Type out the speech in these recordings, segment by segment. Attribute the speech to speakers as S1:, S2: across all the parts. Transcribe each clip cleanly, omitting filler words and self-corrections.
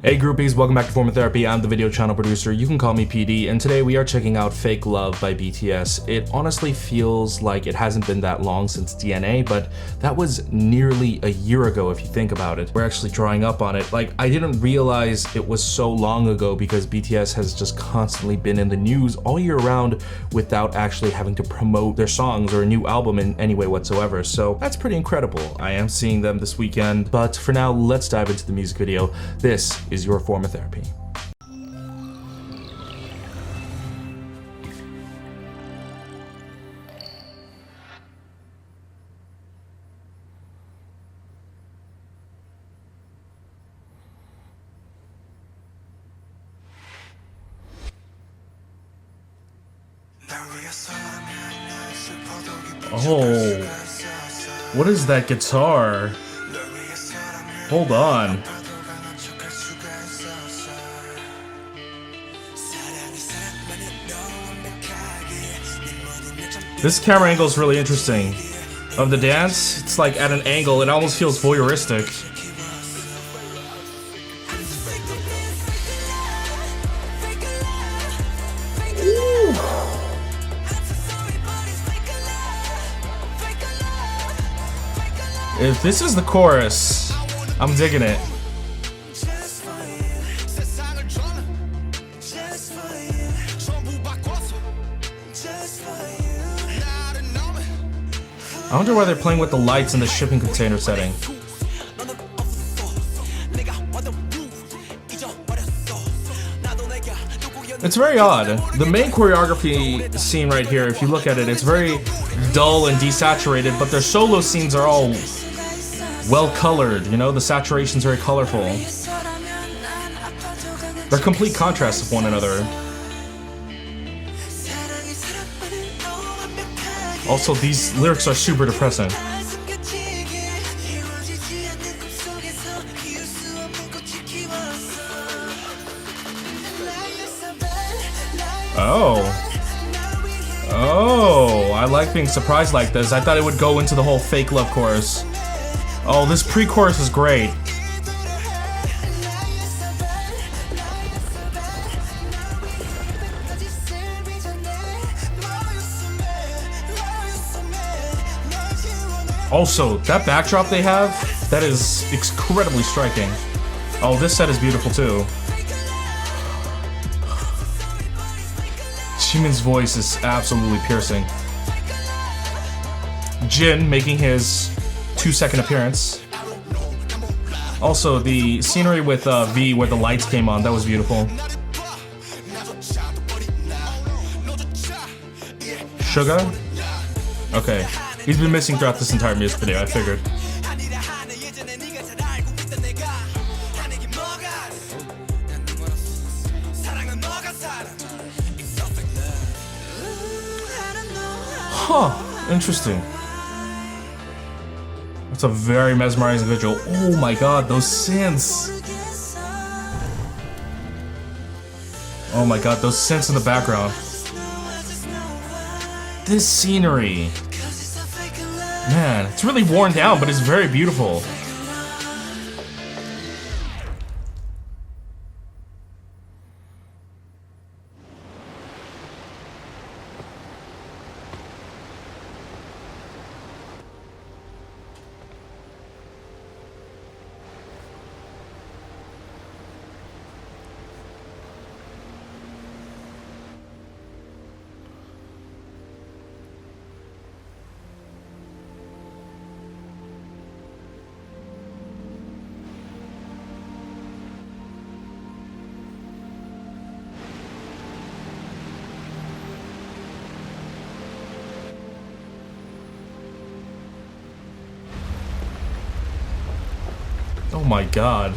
S1: Hey groupies, welcome back to Form of Therapy. I'm the video channel producer, you can call me PD, and today we are checking out Fake Love by BTS. It honestly feels like it hasn't been that long since DNA, but that was nearly a year ago if you think about it. We're actually drawing up on it. Like, I didn't realize it was so long ago because BTS has just constantly been in the news all year round without actually having to promote their songs or a new album in any way whatsoever, so that's pretty incredible. I am seeing them this weekend, but for now, let's dive into the music video. This is your form of therapy. Oh, what is that guitar? Hold on. This camera angle is really interesting. Of the dance, it's like at an angle, it almost feels voyeuristic. Ooh. If this is the chorus, I'm digging it. I wonder why they're playing with the lights in the shipping container setting. It's very odd. The main choreography scene right here, if you look at it, it's very dull and desaturated, but their solo scenes are all well colored, you know? The saturation's very colorful. They're complete contrasts of one another. Also, these lyrics are super depressing. Oh, I like being surprised like this. I thought it would go into the whole fake love chorus. Oh, this pre-chorus is great. Also, that backdrop they have, that is incredibly striking. Oh, this set is beautiful too. Jimin's voice is absolutely piercing. Jin making his 2-second appearance. Also, the scenery with V where the lights came on, that was beautiful. Suga? Okay. He's been missing throughout this entire music video, I figured. Huh, interesting. That's a very mesmerizing visual. Oh my god, those synths. Oh my god, those synths in the background. This scenery. Man, it's really worn down, but it's very beautiful. Oh my god.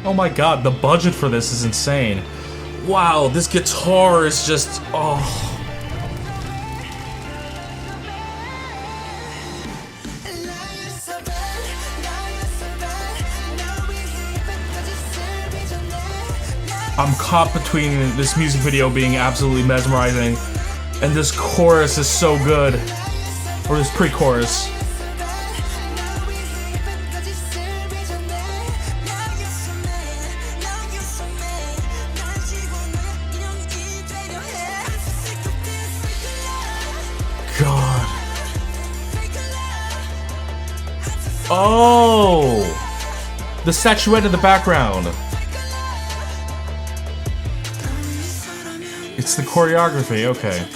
S1: Oh my god, the budget for this is insane. Wow, this guitar is just, oh. I'm caught between this music video being absolutely mesmerizing and this chorus is so good. Or this pre-chorus. Oh! The statuette in the background. It's the choreography, okay.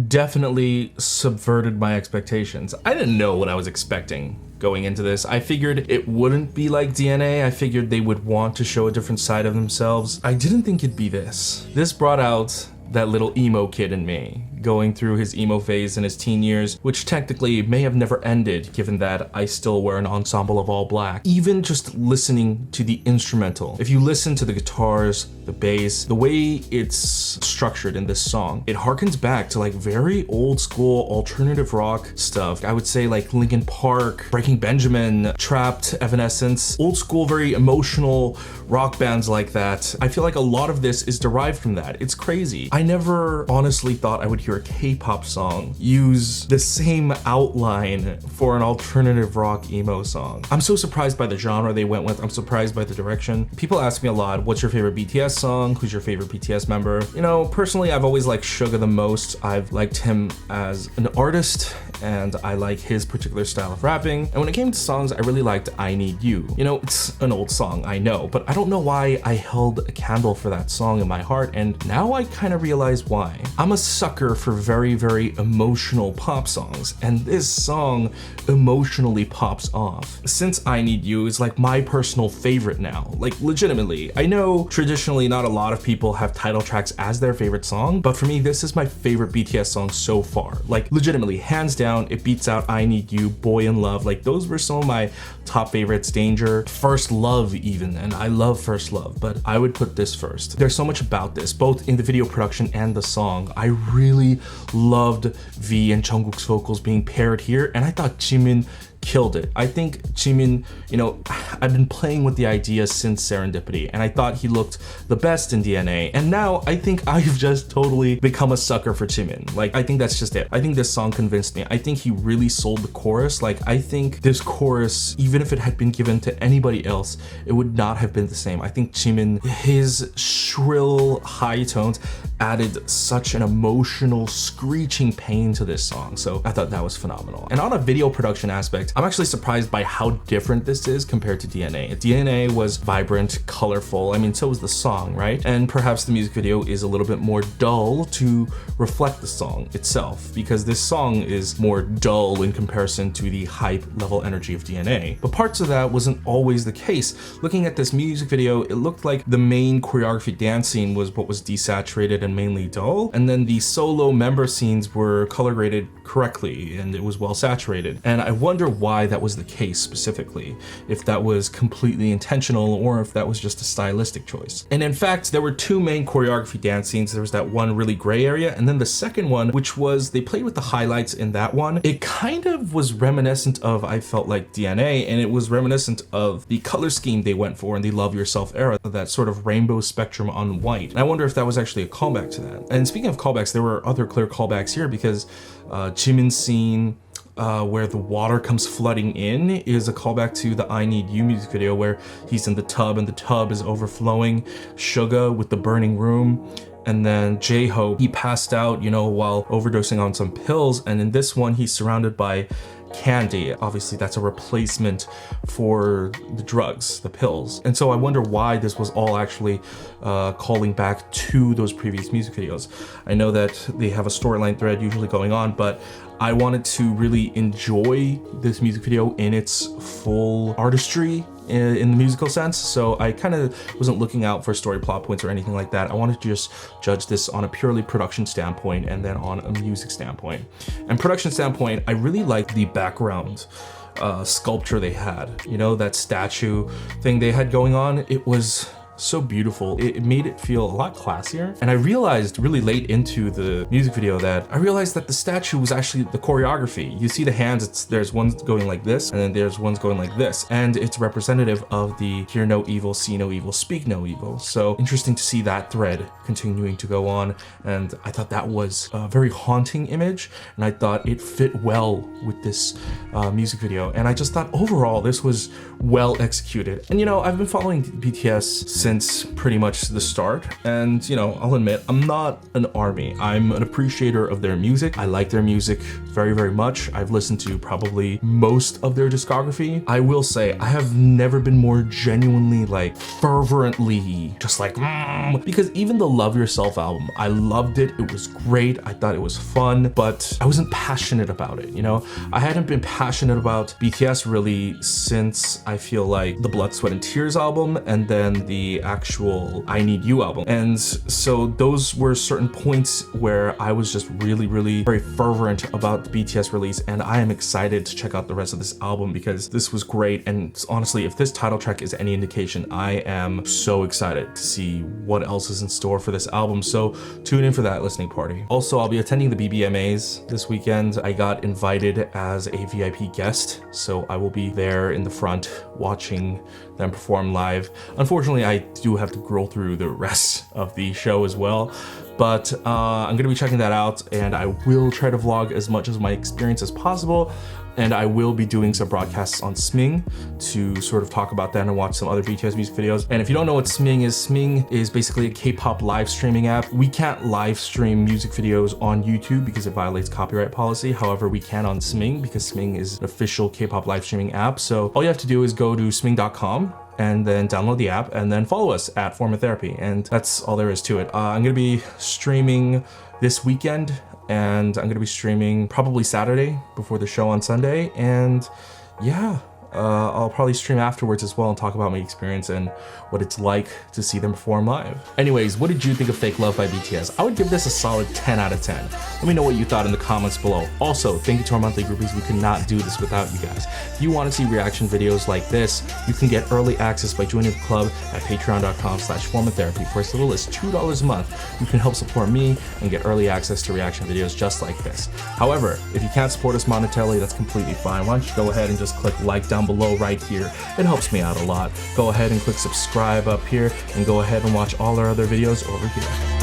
S1: Definitely subverted my expectations. I didn't know what I was expecting going into this. I figured it wouldn't be like DNA. I figured they would want to show a different side of themselves. I didn't think it'd be this. This brought out that little emo kid in me, going through his emo phase in his teen years, which technically may have never ended given that I still wear an ensemble of all black. Even just listening to the instrumental, if you listen to the guitars, the bass, the way it's structured in this song, it harkens back to like very old school alternative rock stuff. I would say like Linkin Park, Breaking Benjamin, Trapped, Evanescence, old school, very emotional rock bands like that. I feel like a lot of this is derived from that. It's crazy. I never honestly thought I would hear a K-pop song use the same outline for an alternative rock emo song. I'm so surprised by the genre they went with. I'm surprised by the direction. People ask me a lot, what's your favorite BTS song? Who's your favorite BTS member? You know, personally, I've always liked Suga the most. I've liked him as an artist, and I like his particular style of rapping. And when it came to songs, I really liked I Need You. You know, it's an old song, I know, but I don't know why I held a candle for that song in my heart, and now I kind of realize why. I'm a sucker for very, very emotional pop songs, and this song emotionally pops off. Since I Need You is like my personal favorite now, like legitimately. I know traditionally not a lot of people have title tracks as their favorite song, but for me, this is my favorite BTS song so far. Like legitimately, hands down, it beats out I Need You, Boy in Love. Like those were some of my top favorites, Danger, First Love even, and I love First Love, but I would put this first. There's so much about this, both in the video production and the song. I really loved V and Jungkook's vocals being paired here, and I thought Jimin killed it. I think Jimin, you know, I've been playing with the idea since Serendipity, and I thought he looked the best in DNA, and now I think I've just totally become a sucker for Jimin. Like, I think that's just it. I think this song convinced me. I think he really sold the chorus. Like, I think this chorus, even if it had been given to anybody else, it would not have been the same. I think Jimin, his shrill high tones added such an emotional screeching pain to this song, so I thought that was phenomenal. And on a video production aspect, I'm actually surprised by how different this is compared to DNA. DNA was vibrant, colorful. I mean, so was the song, right? And perhaps the music video is a little bit more dull to reflect the song itself, because this song is more dull in comparison to the hype level energy of DNA. But parts of that wasn't always the case. Looking at this music video, it looked like the main choreography dance scene was what was desaturated and mainly dull, and then the solo member scenes were color graded correctly and it was well saturated. And I wonder why that was the case specifically, if that was completely intentional or if that was just a stylistic choice. And in fact, there were two main choreography dance scenes. There was that one really gray area, and then the second one, which was, they played with the highlights in that one. It kind of was reminiscent of, I felt like, DNA, and it was reminiscent of the color scheme they went for in the Love Yourself era, that sort of rainbow spectrum on white. And I wonder if that was actually a callback to that. And speaking of callbacks, there were other clear callbacks here, because Jimin's scene where the water comes flooding in is a callback to the I Need You music video, where he's in the tub and the tub is overflowing. Suga with the burning room. And then J-Hope, he passed out, you know, while overdosing on some pills. And in this one, he's surrounded by candy. Obviously, that's a replacement for the drugs, the pills. And so I wonder why this was all actually calling back to those previous music videos. I know that they have a storyline thread usually going on, but I wanted to really enjoy this music video in its full artistry in the musical sense, so I kind of wasn't looking out for story plot points or anything like that. I wanted to just judge this on a purely production standpoint and then on a music standpoint. And production standpoint, I really liked the background sculpture they had. You know, that statue thing they had going on, it was so beautiful. It made it feel a lot classier. And I realized really late into the music video that the statue was actually the choreography. You see the hands, there's one going like this, and then there's ones going like this. And it's representative of the hear no evil, see no evil, speak no evil. So interesting to see that thread continuing to go on. And I thought that was a very haunting image. And I thought it fit well with this music video. And I just thought overall, this was well executed. And you know, I've been following BTS since pretty much the start. And you know, I'll admit, I'm not an ARMY. I'm an appreciator of their music. I like their music very, very much. I've listened to probably most of their discography. I will say, I have never been more genuinely, like, fervently just like, because even the Love Yourself album, I loved it. It was great. I thought it was fun, but I wasn't passionate about it, you know? I hadn't been passionate about BTS really since I feel like the Blood, Sweat and Tears album and then the actual I Need You album. And so those were certain points where I was just really, really very fervent about the BTS release, and I am excited to check out the rest of this album because this was great. And honestly, if this title track is any indication, I am so excited to see what else is in store for this album. So tune in for that listening party. Also, I'll be attending the BBMAs this weekend. I got invited as a VIP guest, so I will be there in the front watching them perform live. Unfortunately, I do have to scroll through the rest of the show as well, but I'm gonna be checking that out, and I will try to vlog as much as my experience as possible. And I will be doing some broadcasts on Sming to sort of talk about that and watch some other BTS music videos. And if you don't know what Sming is basically a K-pop live streaming app. We can't live stream music videos on YouTube because it violates copyright policy. However, we can on Sming because Sming is an official K-pop live streaming app. So all you have to do is go to sming.com and then download the app and then follow us at Form of Therapy. And that's all there is to it. I'm gonna be streaming this weekend, and I'm gonna be streaming probably Saturday before the show on Sunday. And yeah, I'll probably stream afterwards as well and talk about my experience and what it's like to see them perform live. Anyways, what did you think of Fake Love by BTS? I would give this a solid 10 out of 10. Let me know what you thought in the comments below. Also, thank you to our monthly groupies. We could not do this without you guys. If you want to see reaction videos like this, you can get early access by joining the club at patreon.com/formatherapy. For as little as $2 a month, you can help support me and get early access to reaction videos just like this. However, if you can't support us monetarily, that's completely fine. Why don't you go ahead and just click like down below right here. It helps me out a lot. Go ahead and click subscribe up here, and go ahead and watch all our other videos over here.